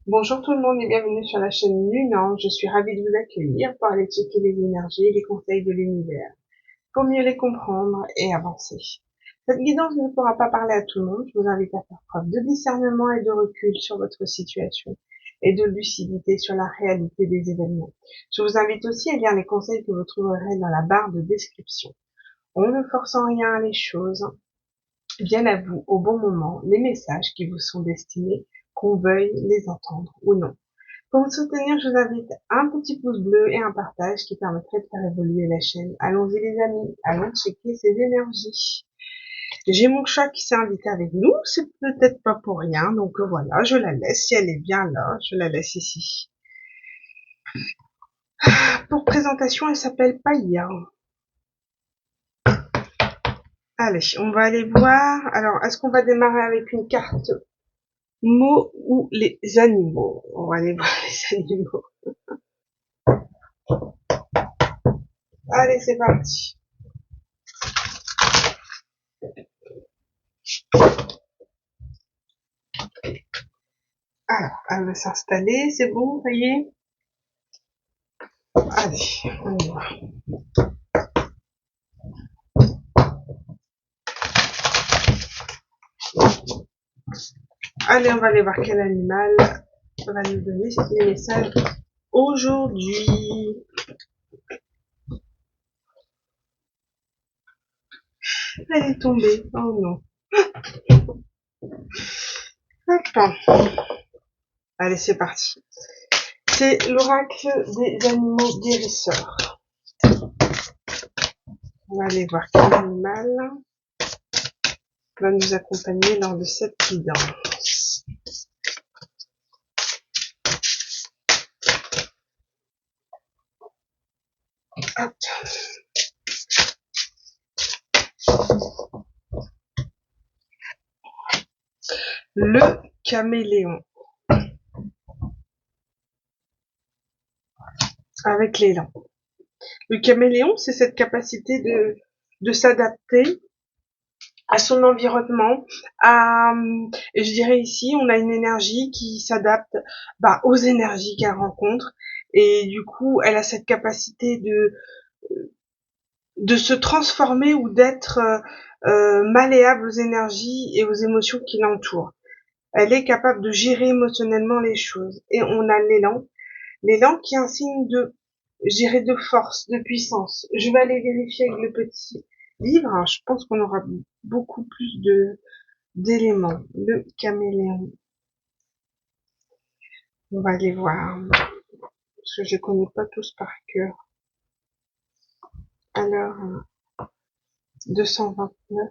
Bonjour tout le monde et bienvenue sur la chaîne Lunan. Je suis ravie de vous accueillir pour aller checker les énergies et les conseils de l'univers pour mieux les comprendre et avancer. Cette guidance ne pourra pas parler à tout le monde. Je vous invite à faire preuve de discernement et de recul sur votre situation et de lucidité sur la réalité des événements. Je vous invite aussi à lire les conseils que vous trouverez dans la barre de description. On ne force en rien les choses. Viennent à vous au bon moment les messages qui vous sont destinés, qu'on veuille les entendre ou non. Pour me soutenir, je vous invite à un petit pouce bleu et un partage qui permettrait de faire évoluer la chaîne. Allons-y les amis, allons checker ces énergies. J'ai mon chat qui s'est invité avec nous, c'est peut-être pas pour rien, donc voilà, je la laisse. Si elle est bien là, je la laisse ici. Pour présentation, elle s'appelle Païa. Allez, on va aller voir. Alors, est-ce qu'on va démarrer avec une carte mots ou les animaux? On va aller voir les animaux. Allez, c'est parti. Alors, elle va s'installer, c'est bon, ça y est. Allez, on y va. Allez, on va aller voir quel animal va nous donner les messages aujourd'hui. Elle est tombée. Oh non. Attends. Allez, c'est parti. C'est l'oracle des animaux guérisseurs. On va aller voir quel animal va nous accompagner lors de cette guidance. Hop. Le caméléon. Avec l'élan. Le caméléon, c'est cette capacité de s'adapter à son environnement, et je dirais ici, on a une énergie qui s'adapte aux énergies qu'elle rencontre, et du coup, elle a cette capacité de se transformer ou d'être malléable aux énergies et aux émotions qui l'entourent. Elle est capable de gérer émotionnellement les choses. Et on a l'élan qui est un signe de, je dirais, de force, de puissance. Je vais aller vérifier avec le petit livre. Hein. Je pense qu'on aura beaucoup plus d'éléments. Le caméléon. On va aller voir. Parce que je connais pas tous par cœur. Alors, 229.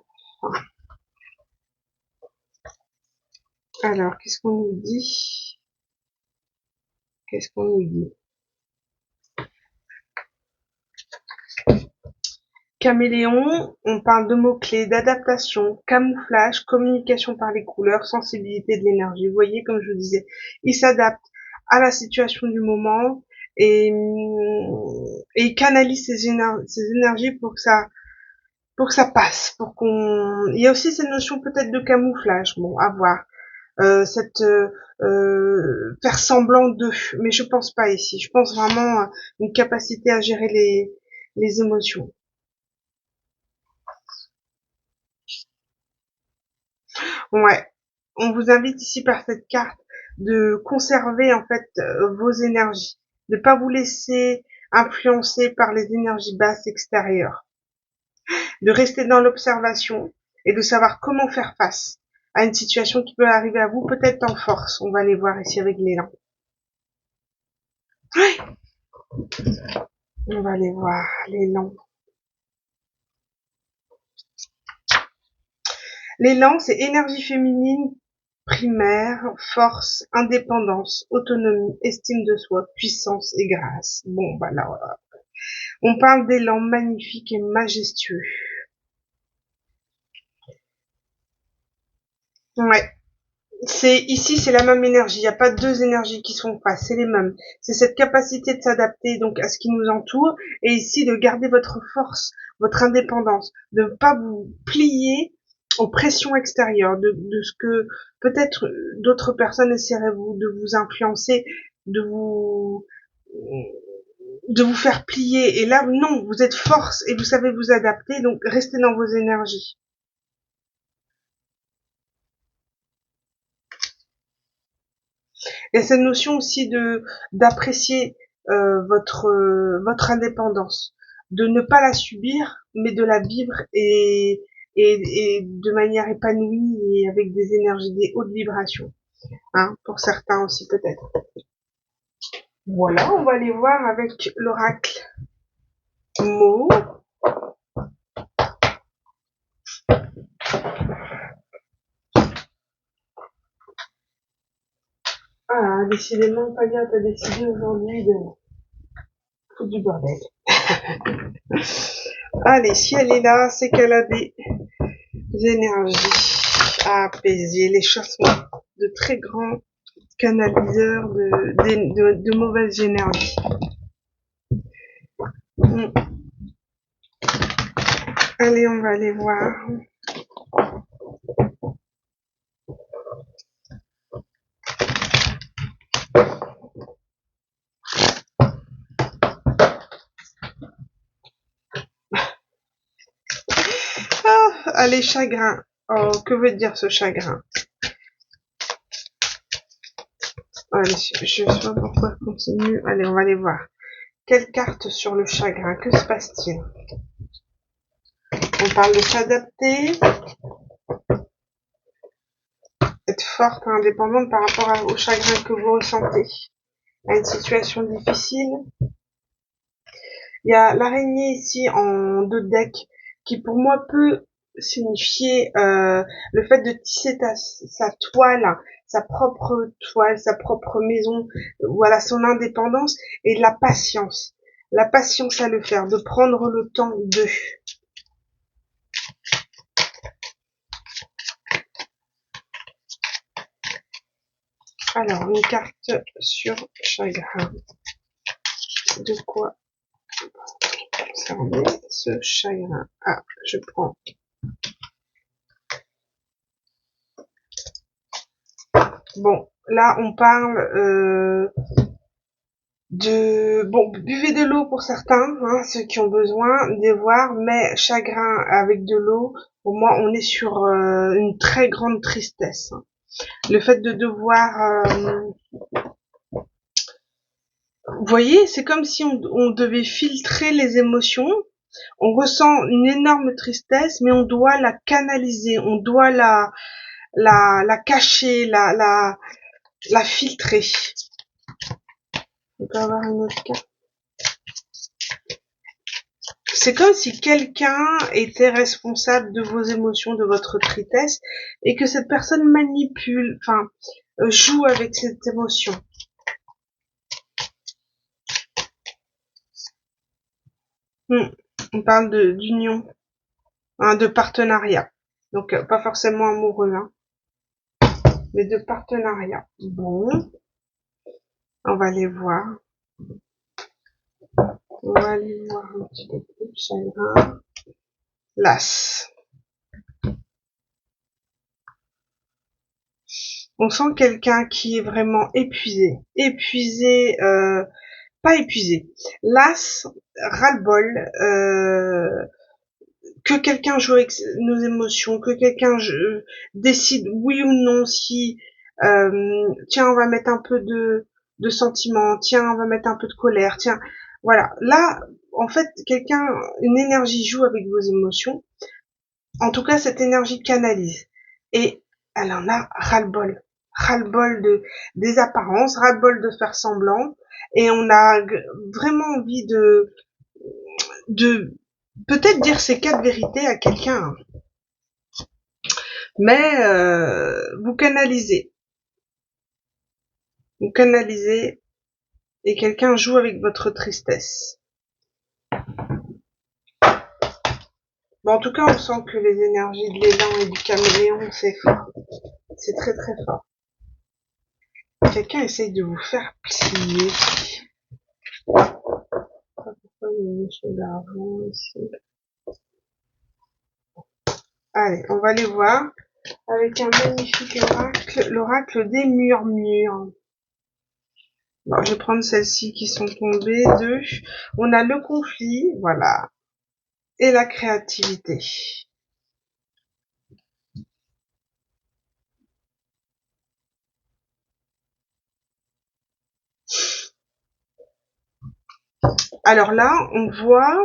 Alors, qu'est-ce qu'on nous dit? Qu'est-ce qu'on nous dit? Caméléon, on parle de mots-clés, d'adaptation, camouflage, communication par les couleurs, sensibilité de l'énergie. Vous voyez, comme je vous disais, il s'adapte à la situation du moment et il canalise ses énergies pour que ça passe, pour qu'on. Il y a aussi cette notion peut-être de camouflage, bon, à voir, cette faire semblant de, mais je pense pas ici. Je pense vraiment à une capacité à gérer les émotions. Ouais. On vous invite ici par cette carte de conserver en fait vos énergies, de pas vous laisser influencer par les énergies basses extérieures, de rester dans l'observation et de savoir comment faire face à une situation qui peut arriver à vous, peut-être en force. On va aller voir ici avec l'élan. On va aller voir l'élan. L'élan, c'est énergie féminine primaire, force, indépendance, autonomie, estime de soi, puissance et grâce. Bon, bah là, on parle d'élan magnifique et majestueux. Ouais. Ici, c'est la même énergie. Il n'y a pas deux énergies qui sont en face. C'est les mêmes. C'est cette capacité de s'adapter, donc, à ce qui nous entoure. Et ici, de garder votre force, votre indépendance. De ne pas vous plier aux pressions extérieures, de ce que peut-être d'autres personnes essaieraient de vous influencer, de vous de vous faire plier. Et là, non, vous êtes force et vous savez vous adapter, donc restez dans vos énergies. Il y a cette notion aussi d'apprécier votre indépendance, de ne pas la subir, mais de la vivre et de manière épanouie et avec des énergies, des hautes vibrations. Hein, pour certains aussi peut-être. Voilà, on va aller voir avec l'oracle Mo. Ah, décidément, Palia, t'as décidé aujourd'hui de foutre du bordel. Allez, si elle est là, c'est qu'elle a des énergies à apaiser. Les chats sont de très grands canaliseurs de mauvaises énergies. Allez, on va aller voir. Ah, allez, chagrin. Oh, que veut dire ce chagrin? Allez, je sais pas pourquoi je continue. Allez, on va aller voir. Quelle carte sur le chagrin? Que se passe-t-il? On parle de s'adapter, être forte et indépendante par rapport au chagrin que vous ressentez, à une situation difficile. Il y a l'araignée ici en 2 decks qui pour moi peut signifier le fait de tisser sa toile, sa propre toile, sa propre maison, voilà, son indépendance et de la patience. La patience à le faire, de prendre le temps de. Alors, une carte sur chagrin. De quoi concerner ce chagrin? Ah, je prends. Bon, là, on parle bon, buvez de l'eau pour certains, hein, ceux qui ont besoin de voir, mais chagrin avec de l'eau, pour moi, on est sur une très grande tristesse. Le fait de devoir, vous voyez, c'est comme si on devait filtrer les émotions. On ressent une énorme tristesse, mais on doit la canaliser, on doit la cacher, la filtrer. On peut avoir une autre carte. C'est comme si quelqu'un était responsable de vos émotions, de votre tristesse, et que cette personne manipule, enfin, joue avec cette émotion. On parle d'union, hein, de partenariat. Donc, pas forcément amoureux, hein, mais de partenariat. Bon, on va aller voir. On va aller voir un petit peu plus de chagrin. L'as. On sent quelqu'un qui est vraiment épuisé. Épuisé, pas épuisé. L'as, ras-le-bol, que quelqu'un joue avec nos émotions, que quelqu'un décide oui ou non si, tiens, on va mettre un peu de sentiment, tiens, on va mettre un peu de colère, tiens, voilà. Là, en fait, une énergie joue avec vos émotions. En tout cas, cette énergie canalise. Et elle en a ras-le-bol. Ras-le-bol des apparences, ras-le-bol de faire semblant. Et on a vraiment envie de peut-être dire ces 4 vérités à quelqu'un. Mais vous canalisez. Vous canalisez et quelqu'un joue avec votre tristesse. Bon, en tout cas, on sent que les énergies de l'élan et du caméléon, c'est fort. C'est très très fort. Quelqu'un essaye de vous faire plier. Pourquoi il y a une notion d'argent ici? Allez, on va les voir avec un magnifique oracle, l'oracle des murmures. Bon, je vais prendre celles-ci qui sont tombées. Deux. On a le conflit, voilà, et la créativité. Alors là, on voit,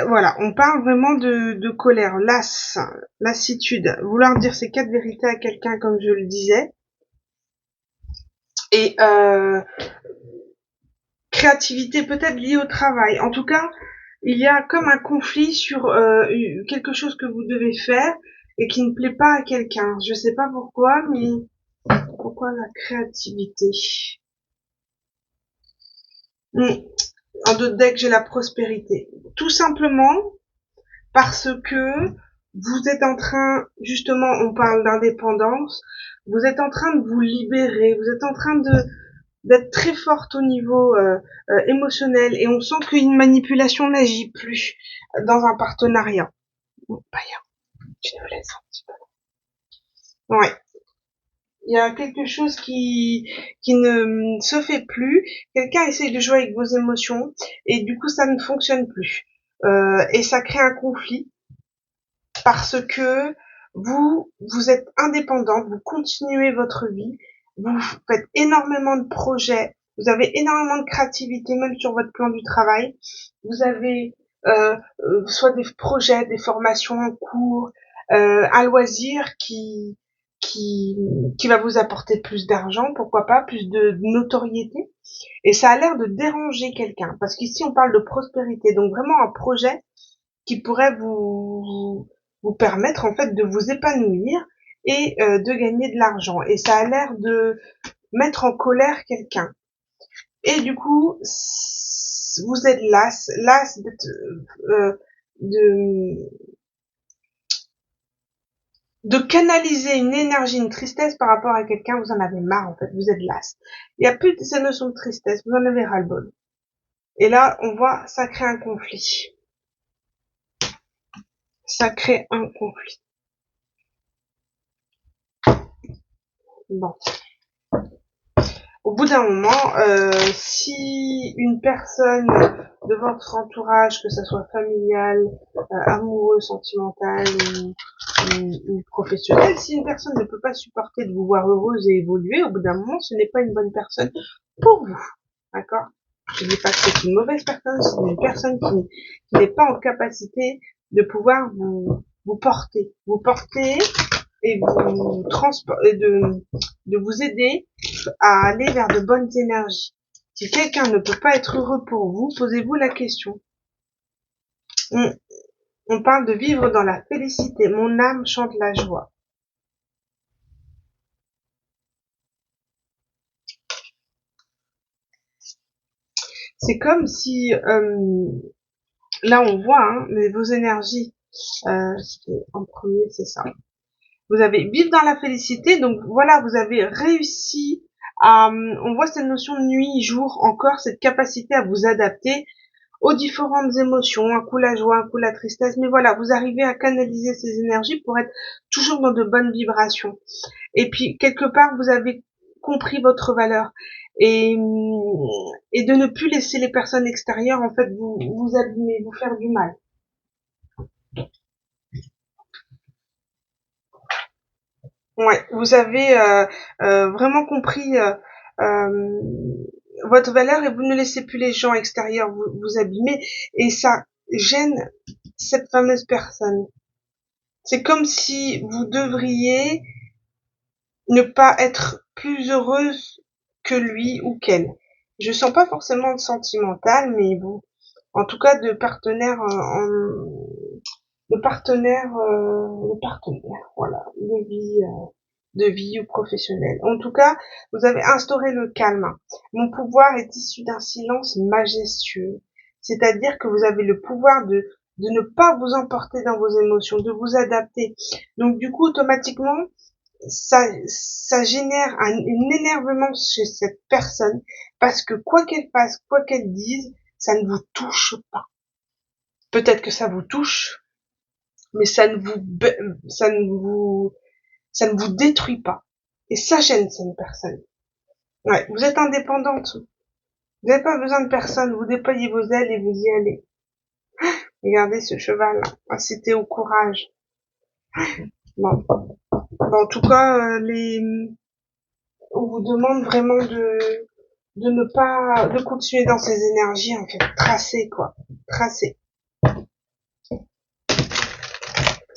voilà, on parle vraiment de colère, lassitude, vouloir dire ces 4 vérités à quelqu'un, comme je le disais, et créativité peut-être liée au travail. En tout cas, il y a comme un conflit sur quelque chose que vous devez faire et qui ne plaît pas à quelqu'un. Je sais pas pourquoi, mais pourquoi la créativité? En d'autres decks, j'ai la prospérité. Tout simplement parce que vous êtes en train, justement, on parle d'indépendance, vous êtes en train de vous libérer, vous êtes en train d'être très forte au niveau émotionnel et on sent qu'une manipulation n'agit plus dans un partenariat. Bon, bah, je te laisse un petit peu. Ouais. Il y a quelque chose qui ne se fait plus. Quelqu'un essaye de jouer avec vos émotions et du coup ça ne fonctionne plus. Et ça crée un conflit parce que vous êtes indépendante, vous continuez votre vie, vous faites énormément de projets, vous avez énormément de créativité même sur votre plan du travail, vous avez soit des projets, des formations en cours, un loisir qui qui va vous apporter plus d'argent, pourquoi pas, plus de notoriété, et ça a l'air de déranger quelqu'un parce qu'ici on parle de prospérité, donc vraiment un projet qui pourrait vous permettre en fait de vous épanouir et de gagner de l'argent. Et ça a l'air de mettre en colère quelqu'un. Et du coup, vous êtes las de, de canaliser une énergie, une tristesse par rapport à quelqu'un. Vous en avez marre en fait, vous êtes las. Il n'y a plus de ces notions de tristesse, vous en avez ras-le-bol. Et là, on voit, ça crée un conflit. Ça crée un conflit. Bon. Au bout d'un moment, si une personne de votre entourage, que ça soit familial, amoureux, sentimental ou professionnel, si une personne ne peut pas supporter de vous voir heureuse et évoluer, au bout d'un moment, ce n'est pas une bonne personne pour vous. D'accord? Je ne dis pas que c'est une mauvaise personne, c'est une personne qui n'est pas en capacité de pouvoir vous porter. Vous porter et de vous aider à aller vers de bonnes énergies. Si quelqu'un ne peut pas être heureux pour vous, posez-vous la question. On parle de vivre dans la félicité. Mon âme chante la joie. C'est comme si, là on voit, hein, vos énergies, en premier, c'est ça. Vous avez vivre dans la félicité, donc voilà, vous avez réussi à, on voit cette notion de nuit, jour, encore cette capacité à vous adapter aux différentes émotions, un coup la joie, un coup la tristesse, mais voilà, vous arrivez à canaliser ces énergies pour être toujours dans de bonnes vibrations. Et puis, quelque part, vous avez compris votre valeur et, et de ne plus laisser les personnes extérieures, en fait, vous abîmer, vous faire du mal. Ouais, vous avez vraiment compris euh, votre valeur et vous ne laissez plus les gens extérieurs vous abîmer et ça gêne cette fameuse personne. C'est comme si vous devriez ne pas être plus heureuse que lui ou qu'elle. Je sens pas forcément de sentimental, mais bon, en tout cas de partenaire, voilà, de vie ou professionnelle. En tout cas, vous avez instauré le calme. Mon pouvoir est issu d'un silence majestueux, c'est-à-dire que vous avez le pouvoir de ne pas vous emporter dans vos émotions, de vous adapter. Donc du coup, automatiquement, ça génère un énervement chez cette personne parce que quoi qu'elle fasse, quoi qu'elle dise, ça ne vous touche pas. Peut-être que ça vous touche, mais ça ne vous détruit pas. Et ça gêne cette personne. Ouais, vous êtes indépendante. Vous n'avez pas besoin de personne. Vous déployez vos ailes et vous y allez. Regardez ce cheval-là. Incitez au courage. Bon. Bon, en tout cas, on vous demande vraiment de ne pas, de continuer dans ces énergies, en fait. Tracer, quoi. Tracer.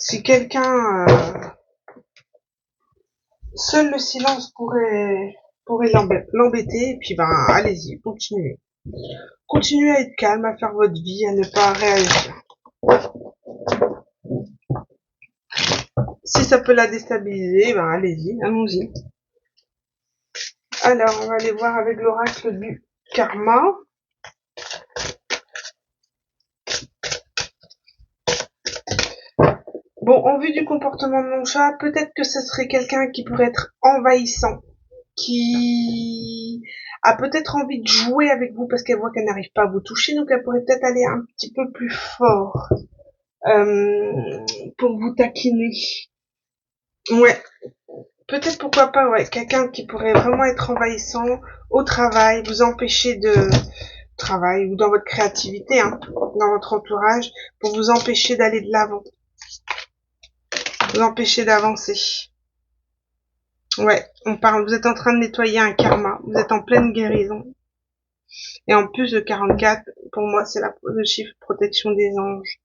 Si quelqu'un, seul le silence pourrait l'embêter, et puis ben, allez-y, continuez. Continuez à être calme, à faire votre vie, à ne pas réagir. Si ça peut la déstabiliser, ben allez-y, allons-y. Alors, on va aller voir avec l'oracle du karma. Bon, en vue du comportement de mon chat, peut-être que ce serait quelqu'un qui pourrait être envahissant, qui a peut-être envie de jouer avec vous parce qu'elle voit qu'elle n'arrive pas à vous toucher, donc elle pourrait peut-être aller un petit peu plus fort pour vous taquiner. Ouais, peut-être pourquoi pas, ouais, quelqu'un qui pourrait vraiment être envahissant au travail, vous empêcher de travail ou dans votre créativité, hein, dans votre entourage, pour vous empêcher d'aller de l'avant, vous empêcher d'avancer. Ouais, on parle, vous êtes en train de nettoyer un karma, vous êtes en pleine guérison. Et en plus de 44, pour moi, c'est le chiffre protection des anges.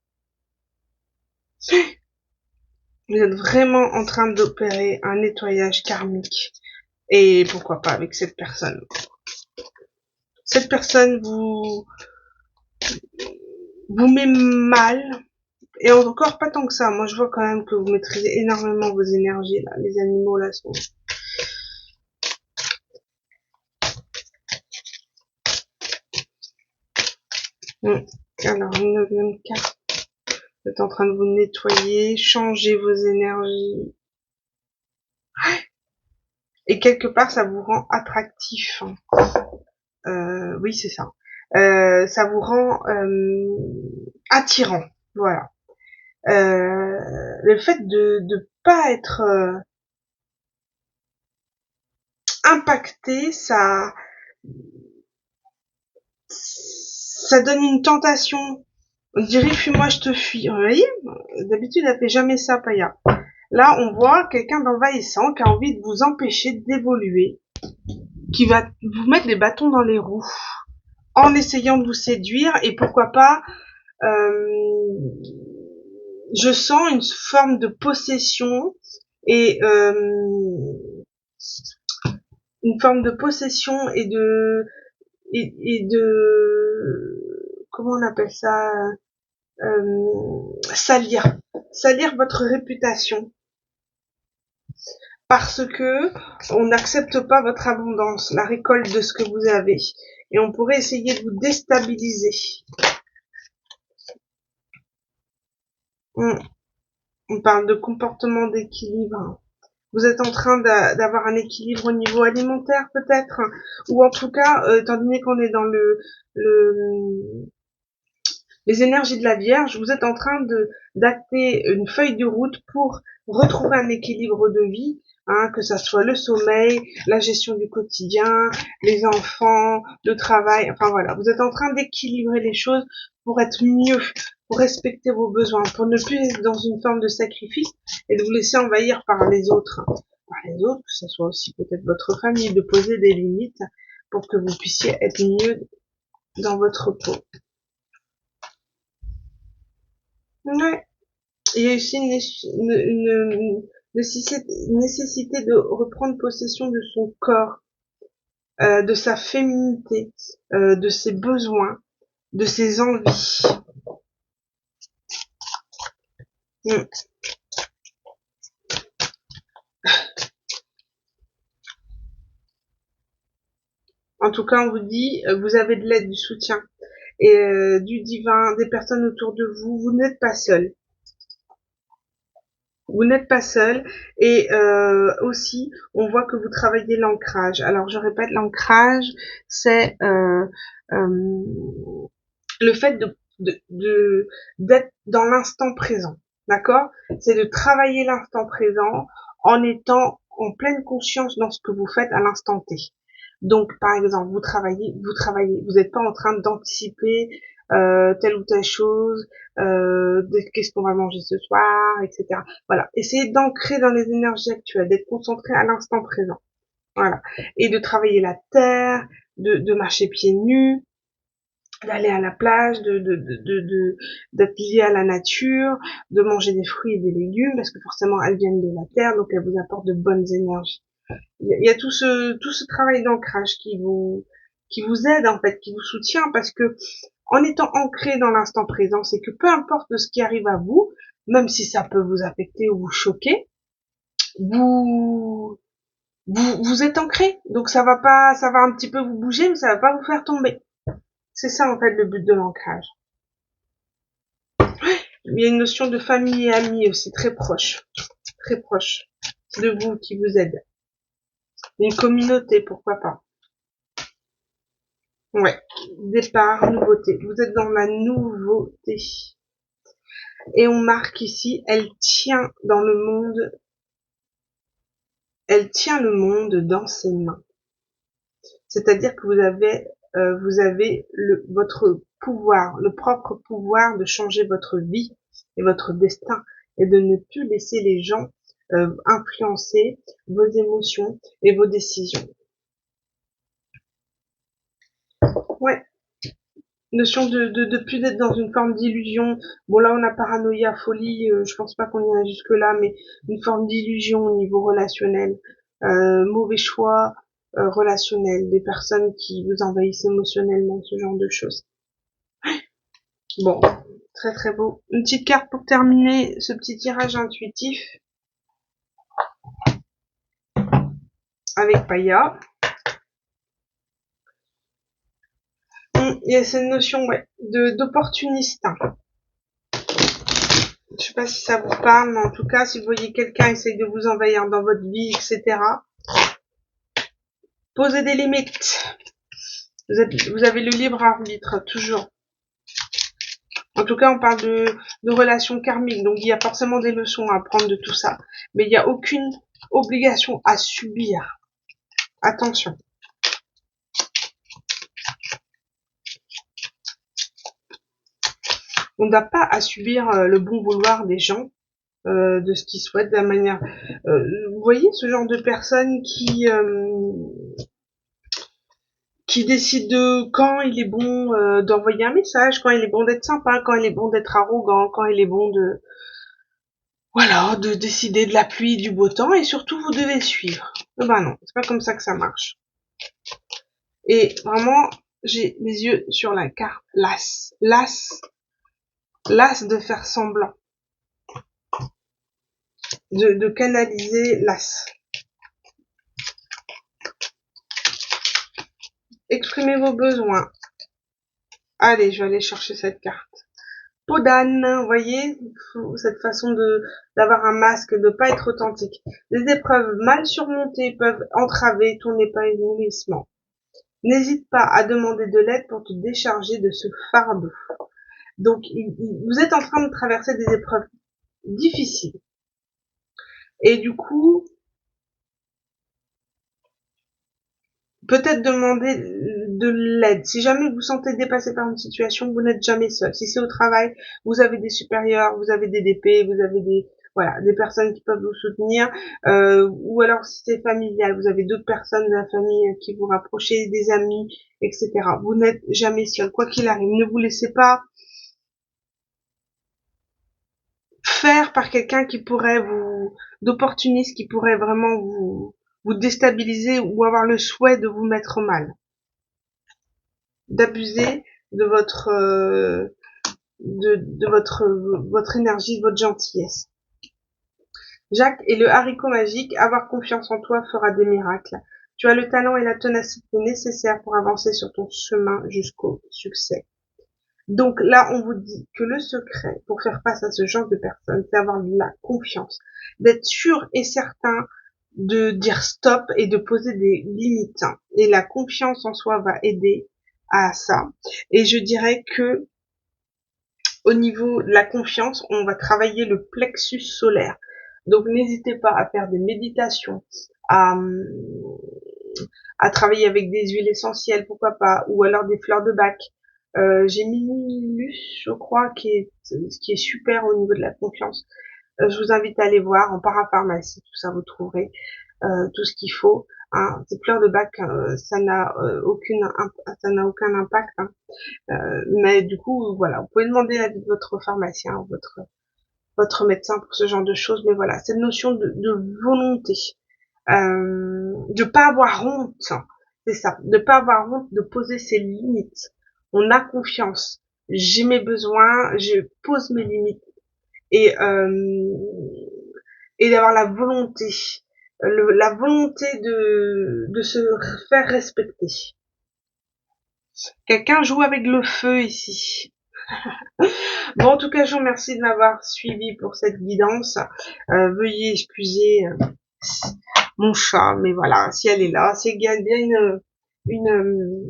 Vous êtes vraiment en train d'opérer un nettoyage karmique. Et pourquoi pas avec cette personne. Cette personne vous met mal. Et encore pas tant que ça. Moi, je vois quand même que vous maîtrisez énormément vos énergies, là. Les animaux, là, sont... Alors, une 9e carte. Vous êtes en train de vous nettoyer, changer vos énergies. Et quelque part, ça vous rend attractif. Oui, c'est ça. Ça vous rend attirant. Voilà. Le fait de pas être impacté, ça donne une tentation. On dirait fuis-moi, je te fuis. Vous voyez, d'habitude, elle fait jamais ça, Paya. Là, on voit quelqu'un d'envahissant qui a envie de vous empêcher d'évoluer, qui va vous mettre des bâtons dans les roues en essayant de vous séduire et pourquoi pas, je sens une forme de possession et une forme de possession et de comment on appelle ça, salir votre réputation parce que on n'accepte pas votre abondance, la récolte de ce que vous avez, et on pourrait essayer de vous déstabiliser. On parle de comportement d'équilibre. Vous êtes en train d'avoir un équilibre au niveau alimentaire peut-être, ou en tout cas, étant donné qu'on est dans les énergies de la Vierge, vous êtes en train d'acter une feuille de route pour retrouver un équilibre de vie, hein, que ça soit le sommeil, la gestion du quotidien, les enfants, le travail, enfin voilà, vous êtes en train d'équilibrer les choses pour être mieux, pour respecter vos besoins, pour ne plus être dans une forme de sacrifice et de vous laisser envahir par les autres. Par les autres, que ce soit aussi peut-être votre famille, de poser des limites pour que vous puissiez être mieux dans votre peau. Ouais. Il y a aussi une nécessité de reprendre possession de son corps, de sa féminité, de ses besoins, de ses envies. En tout cas, on vous dit, vous avez de l'aide, du soutien et du divin, des personnes autour de vous. Vous n'êtes pas seul. Vous n'êtes pas seul et aussi on voit que vous travaillez l'ancrage. Alors je répète, l'ancrage c'est le fait d'être dans l'instant présent. D'accord? C'est de travailler l'instant présent en étant en pleine conscience dans ce que vous faites à l'instant T. Donc, par exemple, vous n'êtes pas en train d'anticiper telle ou telle chose, qu'est-ce qu'on va manger ce soir, etc. Voilà. Essayez d'ancrer dans les énergies actuelles, d'être concentré à l'instant présent. Voilà. Et de travailler la terre, de marcher pieds nus, d'aller à la plage, d'être lié à la nature, de manger des fruits et des légumes, parce que forcément elles viennent de la terre, donc elles vous apportent de bonnes énergies. Il y a tout ce travail d'ancrage qui vous aide en fait, qui vous soutient, parce que en étant ancré dans l'instant présent, c'est que peu importe ce qui arrive à vous, même si ça peut vous affecter ou vous choquer, vous vous êtes ancré, donc ça va un petit peu vous bouger, mais ça va pas vous faire tomber. C'est ça en fait le but de l'ancrage. Il y a une notion de famille et amis aussi très proche de vous qui vous aide. Une communauté, pourquoi pas. Ouais, départ, nouveauté. Vous êtes dans la nouveauté. Et on marque ici, elle tient le monde dans ses mains. C'est-à-dire que vous avez votre pouvoir, le propre pouvoir de changer votre vie et votre destin, et de ne plus laisser les gens influencer vos émotions et vos décisions. Ouais. Notion de plus d'être dans une forme d'illusion. Bon, là, on a paranoïa, folie, je pense pas qu'on irait jusque là, mais une forme d'illusion au niveau relationnel. Mauvais choix relationnel, des personnes qui vous envahissent émotionnellement, ce genre de choses. Bon, très très beau. Une petite carte pour terminer ce petit tirage intuitif avec Paya. Il y a cette notion d'opportuniste. Je sais pas si ça vous parle, mais en tout cas, si vous voyez quelqu'un essayer de vous envahir dans votre vie, etc., posez des limites. Vous avez le libre arbitre, toujours. En tout cas, on parle de relations karmiques, donc il y a forcément des leçons à prendre de tout ça. Mais il n'y a aucune obligation à subir. Attention. On n'a pas à subir le bon vouloir des gens, de ce qu'ils souhaitent, de la manière... vous voyez ce genre de personnes qui décide de quand il est bon d'envoyer un message, quand il est bon d'être sympa, quand il est bon d'être arrogant, quand il est bon de décider de la pluie, du beau temps, et surtout vous devez suivre. Ben non, c'est pas comme ça que ça marche. Et vraiment, j'ai les yeux sur la carte l'as de faire semblant, de canaliser l'as. Exprimez vos besoins. Allez, je vais aller chercher cette carte. Peau d'âne, vous voyez, cette façon d'avoir un masque, de pas être authentique. Les épreuves mal surmontées peuvent entraver ton épanouissement. N'hésite pas à demander de l'aide pour te décharger de ce fardeau. Donc, vous êtes en train de traverser des épreuves difficiles. Et du coup, peut-être demander de l'aide. Si jamais vous vous sentez dépassé par une situation, vous n'êtes jamais seul. Si c'est au travail, vous avez des supérieurs, vous avez des DP, vous avez des personnes qui peuvent vous soutenir, ou alors si c'est familial, vous avez d'autres personnes de la famille qui vous rapprochent, des amis, etc. Vous n'êtes jamais seul, quoi qu'il arrive. Ne vous laissez pas faire par quelqu'un d'opportuniste qui pourrait vraiment vous déstabiliser ou avoir le souhait de vous mettre mal. D'abuser de votre énergie, de votre gentillesse. Jacques et le haricot magique, avoir confiance en toi fera des miracles. Tu as le talent et la ténacité nécessaires pour avancer sur ton chemin jusqu'au succès. Donc là, on vous dit que le secret pour faire face à ce genre de personnes, c'est avoir de la confiance, d'être sûr et certain de dire stop et de poser des limites. Et la confiance en soi va aider à ça. Et je dirais que Au niveau de la confiance, on va travailler le plexus solaire. Donc n'hésitez pas à faire des méditations, à, à travailler avec des huiles essentielles, pourquoi pas, ou alors des fleurs de bac. J'ai Mimulus, je crois, qui est super au niveau de la confiance. Je vous invite à aller voir en parapharmacie, tout ça vous trouverez tout ce qu'il faut. Hein. Ces fleurs de bac, ça n'a aucun impact. Hein. Mais du coup, voilà, vous pouvez demander l'avis de votre pharmacien, votre médecin pour ce genre de choses. Mais voilà, cette notion de volonté, de pas avoir honte, c'est ça, de pas avoir honte de poser ses limites. On a confiance. J'ai mes besoins, je pose mes limites et d'avoir la volonté de se faire respecter. Quelqu'un joue avec le feu ici. Bon, en tout cas, je vous remercie de m'avoir suivi pour cette guidance. Veuillez excuser mon chat, mais voilà, si elle est là, c'est qu'il y a bien une,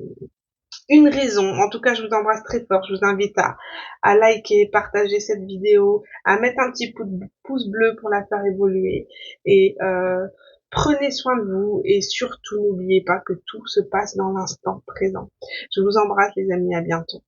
une raison. En tout cas, je vous embrasse très fort. Je vous invite à liker, partager cette vidéo, à mettre un petit pouce bleu pour la faire évoluer. Et prenez soin de vous et surtout n'oubliez pas que tout se passe dans l'instant présent. Je vous embrasse les amis, à bientôt.